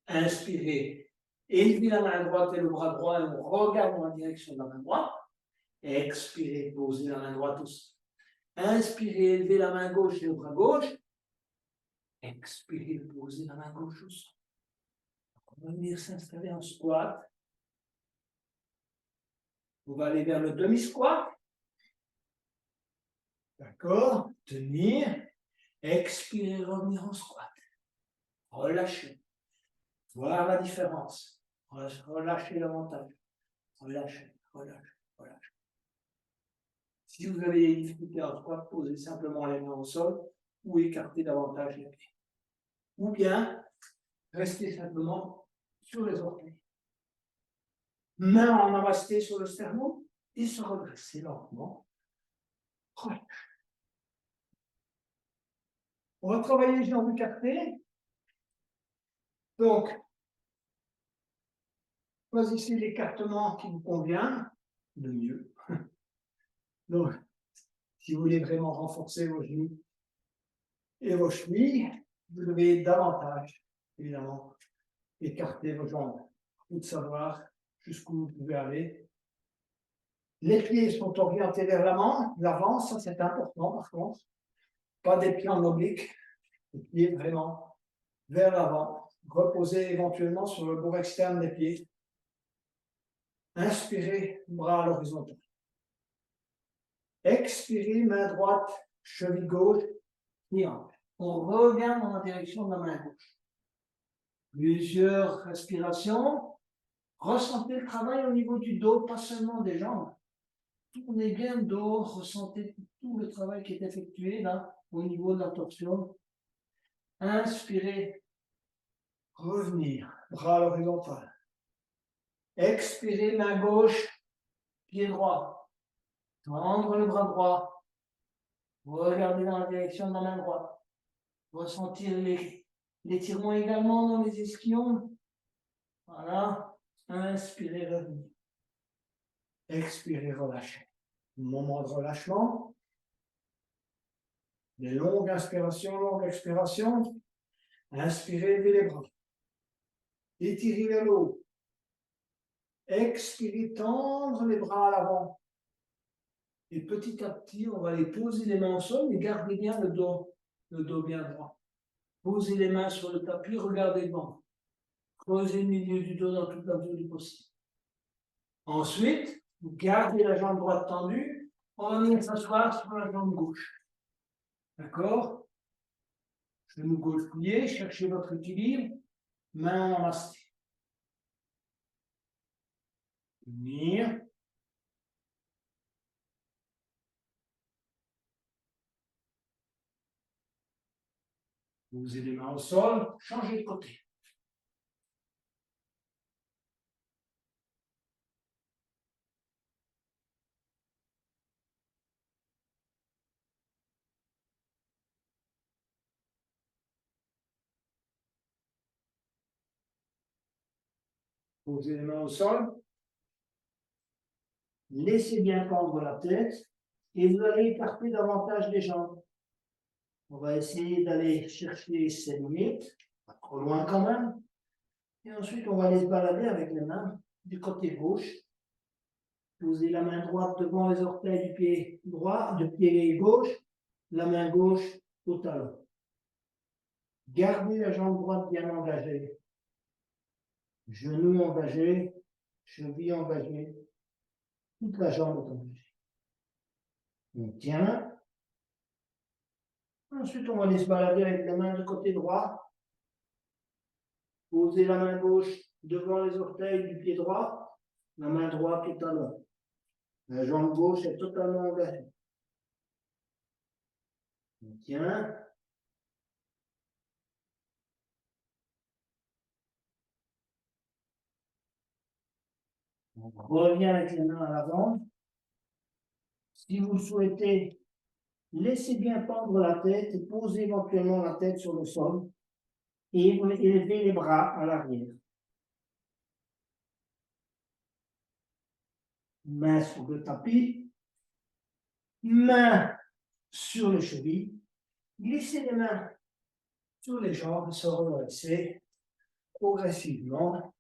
Inspirez. Élevez la main droite et le bras droit et on regarde dans la direction de la main droite. Expirez. Posez la main droite au sol. Inspirez. Élevez la main gauche et le bras gauche. Expirez. Posez la main gauche au sol. On va venir s'installer en squat. On va aller vers le demi-squat. D'accord? Tenir. Expirer, revenir en squat. Relâchez. Voir la différence. Relâchez davantage. Relâchez, relâchez, relâchez. Si vous avez des difficultés en squat, posez simplement les mains au sol ou écartez davantage les pieds. Ou bien, restez simplement sur les orteils. Main en namasté sur le sternum et se redresser lentement. Relâchez. On va travailler les jambes écartées. Donc, choisissez l'écartement qui vous convient le mieux. Donc, si vous voulez vraiment renforcer vos genoux et vos chevilles, vous devez davantage, évidemment, écarter vos jambes. Pour savoir jusqu'où vous pouvez aller. Les pieds sont orientés vers l'avant, ça c'est important par contre. Pas des pieds en oblique, les pieds vraiment vers l'avant. Reposez éventuellement sur le bord externe des pieds. Inspirez, bras à l'horizontale. Expirez, main droite, cheville gauche, triangle. On revient dans la direction de la main gauche. Plusieurs respirations. Ressentez le travail au niveau du dos, pas seulement des jambes. Tournez bien le dos, ressentez tout le travail qui est effectué là, au niveau de la torsion. Inspirez, revenir, bras à l'horizontale. Expirez, main gauche, pied droit. Tendre le bras droit. Regardez dans la direction de la main droite. Ressentir l'étirement également dans les ischions. Voilà. Inspirez, revenir. Expirez, relâchez. Moment de relâchement. Des longues inspirations, longues expirations. Inspirez, levez les bras. Étirez vers le haut. Expirez, tendre les bras à l'avant. Et petit à petit, on va aller poser les mains au sol, mais gardez bien le dos bien droit. Posez les mains sur le tapis, regardez devant. Creusez le milieu du dos dans toute la mesure du possible. Ensuite, vous gardez la jambe droite tendue, on va venir s'asseoir sur la jambe gauche. D'accord? Genou gauche plié, cherchez votre équilibre, main en namasté. Tenir. Posez les mains au sol, changez de côté. Posez les mains au sol. Laissez bien tendre la tête et vous allez écarter davantage les jambes. On va essayer d'aller chercher ces limites, pas trop loin quand même. Et ensuite, on va aller se balader avec les mains du côté gauche. Posez la main droite devant les orteils du pied droit, du pied gauche, la main gauche au talon. Gardez la jambe droite bien engagée. Genoux engagés,
cheville engagée, toute la jambe est engagée. On tient. Ensuite, on va aller se balader avec la main du côté droit. Posez la main gauche devant les orteils du pied droit. La main droite est à l'heure. La jambe gauche est totalement engagée. On tient. On revient avec les mains à l'avant. Si vous le souhaitez, laissez bien pendre la tête et posez éventuellement la tête sur le sol et élevez les bras à l'arrière. Main sur le tapis, main sur les chevilles, glissez les mains sur les jambes, se redresser progressivement.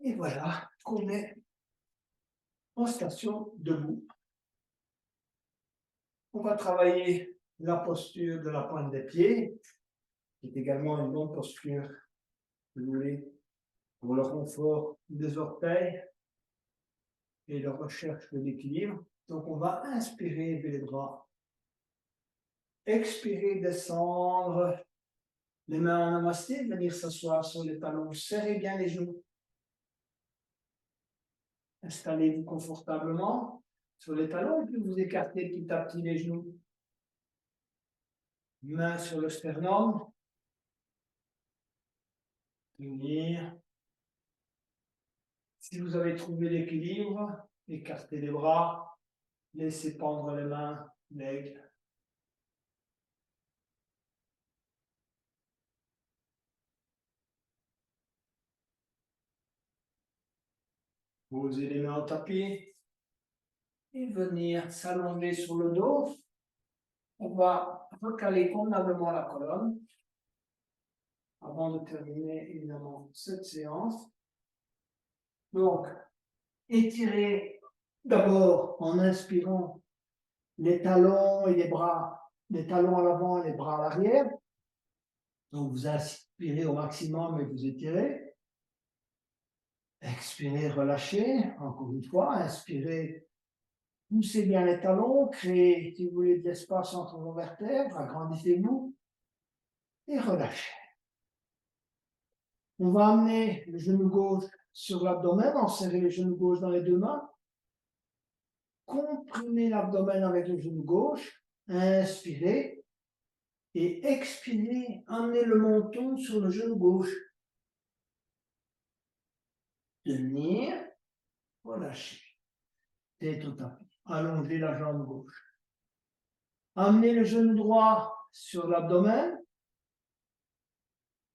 Et voilà qu'on est en station debout. On va travailler la posture de la pointe des pieds, qui est également une bonne posture, si vous voulez, pour le confort des orteils et la recherche de l'équilibre. Donc, on va inspirer, lever les bras. Expirer, descendre. Les mains en namasté, venir s'asseoir sur les talons. Serrez bien les genoux. Installez-vous confortablement sur les talons et puis vous écartez petit à petit les genoux. Main sur le sternum. Tenir. Si vous avez trouvé l'équilibre, écartez les bras. Laissez pendre les mains, l'aigle. Posez les mains au tapis et venir s'allonger sur le dos. On va recaler convenablement la colonne avant de terminer évidemment cette séance. Donc, étirez d'abord en inspirant les talons et les bras, les talons à l'avant et les bras à l'arrière. Donc, vous inspirez au maximum et vous étirez. Expirez, relâchez. Encore une fois, inspirez, poussez bien les talons, créez, si vous voulez, de l'espace entre vos vertèbres, agrandissez-vous et relâchez. On va amener le genou gauche sur l'abdomen, enserrer le genou gauche dans les deux mains. Comprimez l'abdomen avec le genou gauche, inspirez et expirez, amenez le menton sur le genou gauche. Tenir, relâcher. Tête au tapis. Allongez la jambe gauche. Amenez le genou droit sur l'abdomen.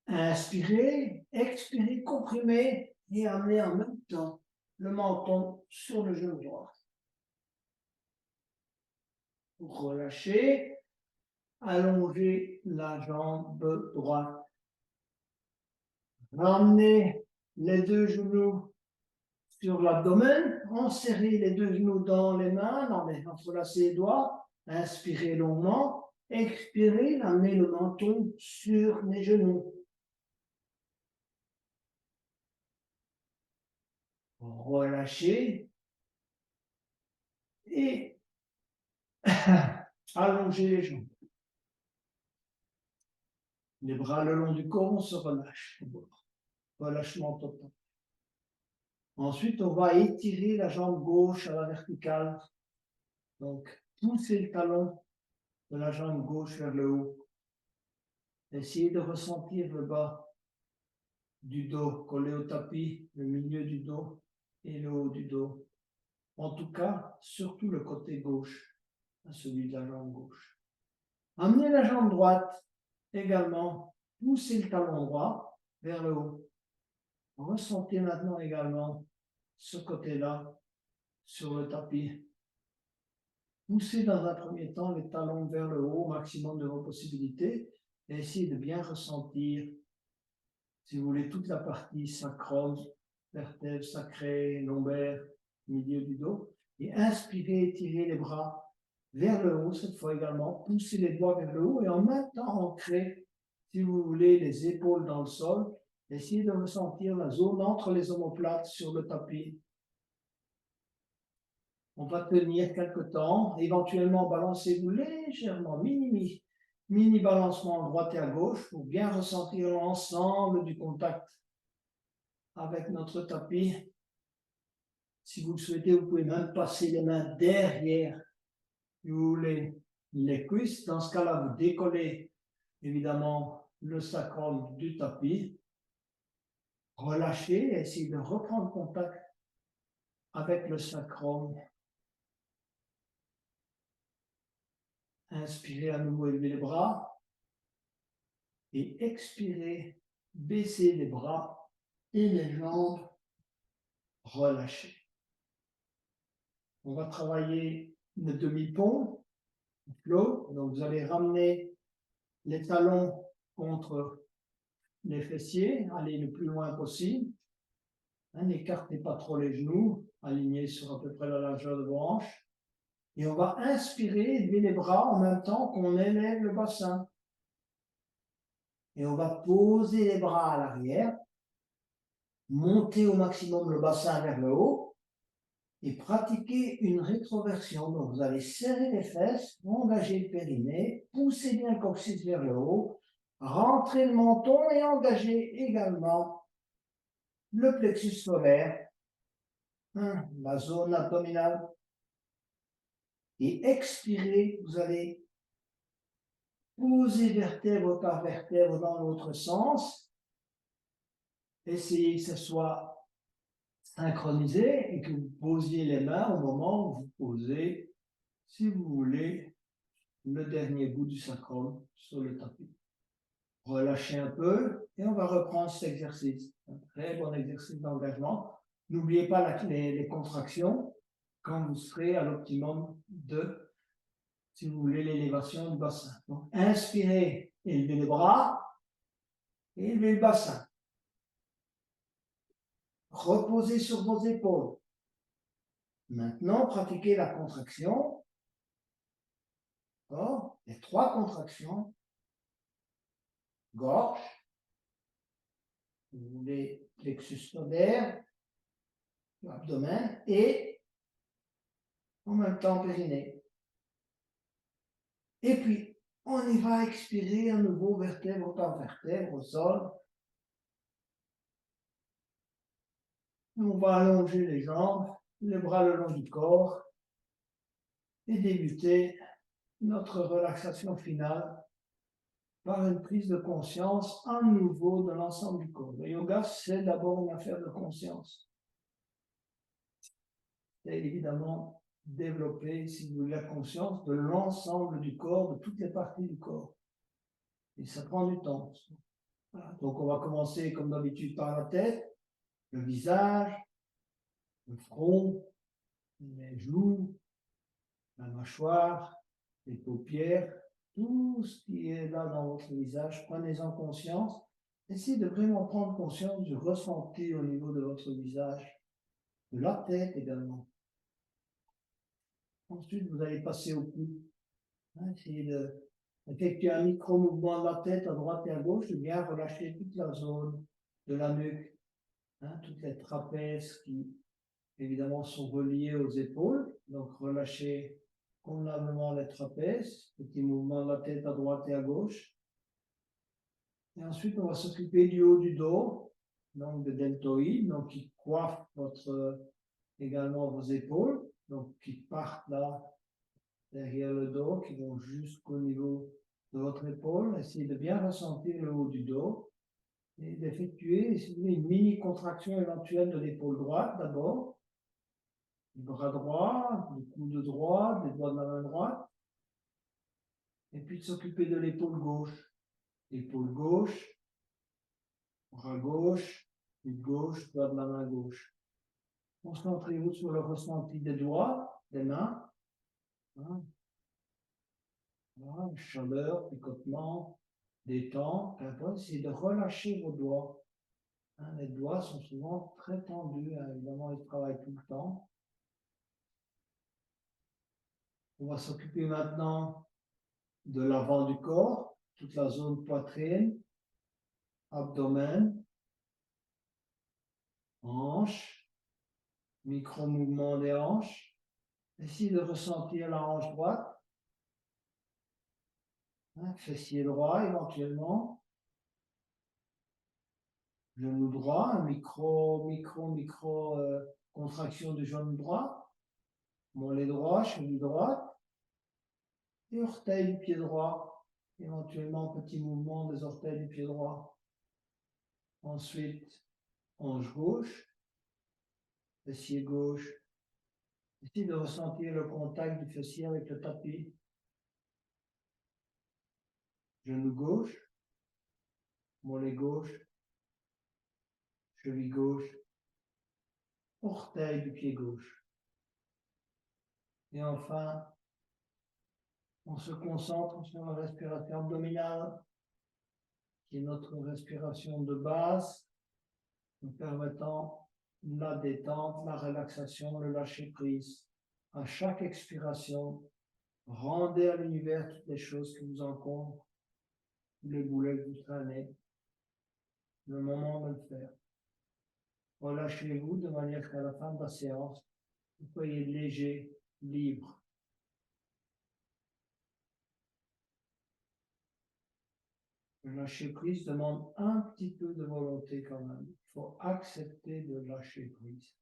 Inspirez, expirez, comprimez et amenez en même temps le menton sur le genou droit. Relâchez, allongez la jambe droite. Ramenez les deux genoux sur l'abdomen, enserrez les deux genoux dans les mains, entrelacez les doigts, inspirez longuement, expirez, amenez le menton sur les genoux. Relâchez et allongez les jambes. Les bras le long du corps, on se relâche. Relâchement total. Ensuite, on va étirer la jambe gauche à la verticale. Donc, poussez le talon de la jambe gauche vers le haut. Essayez de ressentir le bas du dos collé au tapis, le milieu du dos et le haut du dos. En tout cas, surtout le côté gauche, celui de la jambe gauche. Amenez la jambe droite également. Poussez le talon droit vers le haut. Ressentez maintenant également ce côté-là sur le tapis. Poussez dans un premier temps les talons vers le haut au maximum de vos possibilités et essayez de bien ressentir, si vous voulez, toute la partie sacrum, vertèbre sacrée, lombaire, milieu du dos. Et inspirez, étirez les bras vers le haut cette fois également. Poussez les doigts vers le haut et en même temps ancrez, si vous voulez, les épaules dans le sol Essayez de ressentir la zone entre les omoplates sur le tapis. On va tenir quelque temps. Éventuellement, balancez-vous légèrement, mini balancement à droite et à gauche pour bien ressentir l'ensemble du contact avec notre tapis. Si vous le souhaitez, vous pouvez même passer les mains derrière les cuisses. Dans ce cas-là, vous décollez évidemment le sacrum du tapis. Relâchez et essayez de reprendre contact avec le sacrum. Inspirez à nouveau, élevez les bras. Et expirez, baissez les bras et les jambes. Relâchez. On va travailler le demi-pont, flow. Donc vous allez ramener les talons contre les fessiers, aller le plus loin possible. N'écartez pas trop les genoux, alignés sur à peu près la largeur de vos hanches. Et on va inspirer, élever les bras en même temps qu'on élève le bassin. Et on va poser les bras à l'arrière, monter au maximum le bassin vers le haut et pratiquer une rétroversion. Donc vous allez serrer les fesses, engager le périnée, pousser bien le coccyx vers le haut, rentrer le menton et engager également le plexus solaire, la zone abdominale. Et expirez, vous allez poser vertèbre par vertèbre dans l'autre sens. Essayez que ce soit synchronisé et que vous posiez les mains au moment où vous posez, si vous voulez, le dernier bout du sacrum sur le tapis. Relâchez un peu et on va reprendre cet exercice. Un très bon exercice d'engagement. N'oubliez pas les contractions quand vous serez à l'optimum de, si vous voulez, l'élévation du bassin. Donc, inspirez, élevez les bras, et élevez le bassin. Reposez sur vos épaules. Maintenant, pratiquez la contraction. Les 3 contractions. Gorge, vous voulez plexus solaire, abdomen et en même temps périnée. Et puis, on y va expirer à nouveau vertèbre par vertèbre au sol. On va allonger les jambes, les bras le long du corps et débuter notre relaxation finale par une prise de conscience à nouveau de l'ensemble du corps. Le yoga, c'est d'abord une affaire de conscience. C'est évidemment développer, si vous voulez, la conscience de l'ensemble du corps, de toutes les parties du corps. Et ça prend du temps. Voilà. Donc on va commencer comme d'habitude par la tête, le visage, le front, les joues, la mâchoire, les paupières, tout ce qui est là dans votre visage, prenez-en conscience. Essayez de vraiment prendre conscience du ressenti au niveau de votre visage, de la tête également. Ensuite, vous allez passer au cou. Essayez d'effectuer un micro-mouvement de la tête à droite et à gauche, de bien relâcher toute la zone de la nuque, toutes les trapèzes qui, évidemment, sont reliés aux épaules. Donc, relâchez convenablement les trapèzes, petit mouvement de la tête à droite et à gauche. Et ensuite, on va s'occuper du haut du dos, donc de deltoïdes, donc qui coiffent également vos épaules, donc qui partent là derrière le dos, qui vont jusqu'au niveau de votre épaule. Essayez de bien ressentir le haut du dos et d'effectuer une mini contraction éventuelle de l'épaule droite d'abord, du bras droit, du coude droit, des doigts de la main droite, et puis de s'occuper de l'épaule gauche. Épaule gauche, bras gauche, coude gauche, doigt de la main gauche. Concentrez-vous sur le ressenti des doigts, des mains. Voilà, chaleur, picotement, détente, essayez de relâcher vos doigts. Les doigts sont souvent très tendus, évidemment, ils travaillent tout le temps. On va s'occuper maintenant de l'avant du corps, toute la zone poitrine, abdomen, hanches, micro-mouvement des hanches. Essayez de ressentir la hanche droite, fessier droit éventuellement, genou droit, micro contraction du genou droit, mollet droit, cheville droite, et orteil du pied droit, éventuellement petit mouvement des orteils du pied droit. Ensuite, hanche gauche, fessier gauche. Essayez de ressentir le contact du fessier avec le tapis. Genou gauche, mollet gauche, cheville gauche, orteil du pied gauche. Et enfin, on se concentre sur la respiration abdominale, qui est notre respiration de base, nous permettant la détente, la relaxation, le lâcher prise. À chaque expiration, rendez à l'univers toutes les choses qui vous encombrent, tous les boulets que vous traînez. Le moment de le faire. Relâchez-vous de manière qu'à la fin de la séance, vous soyez léger, libre. Le lâcher prise demande un petit peu de volonté quand même. Il faut accepter de lâcher prise.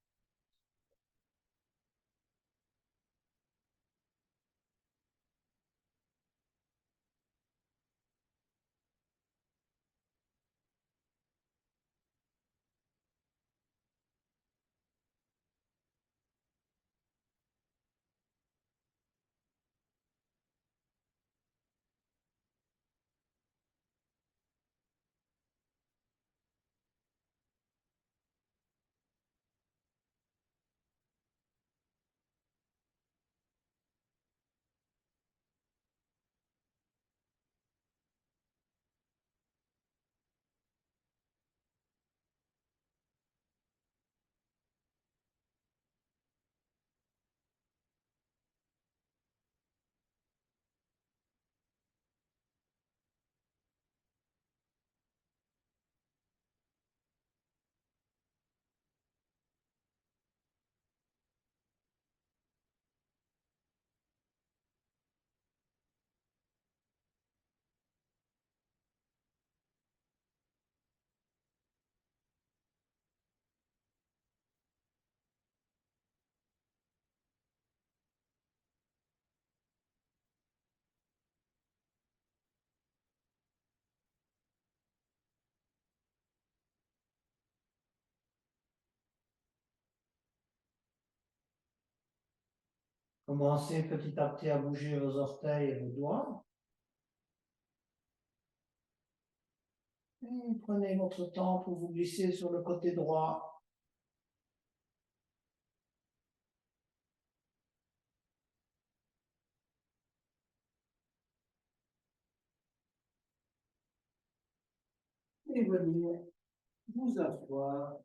Commencez petit à petit à bouger vos orteils et vos doigts. Et prenez votre temps pour vous glisser sur le côté droit. Et venir vous asseoir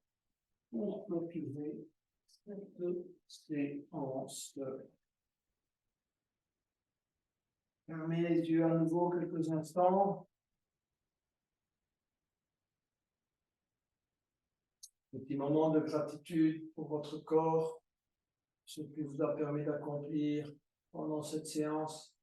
pour clôturer cette séance. Fermez les yeux à nouveau quelques instants. Petit moment de gratitude pour votre corps, ce qui vous a permis d'accomplir pendant cette séance.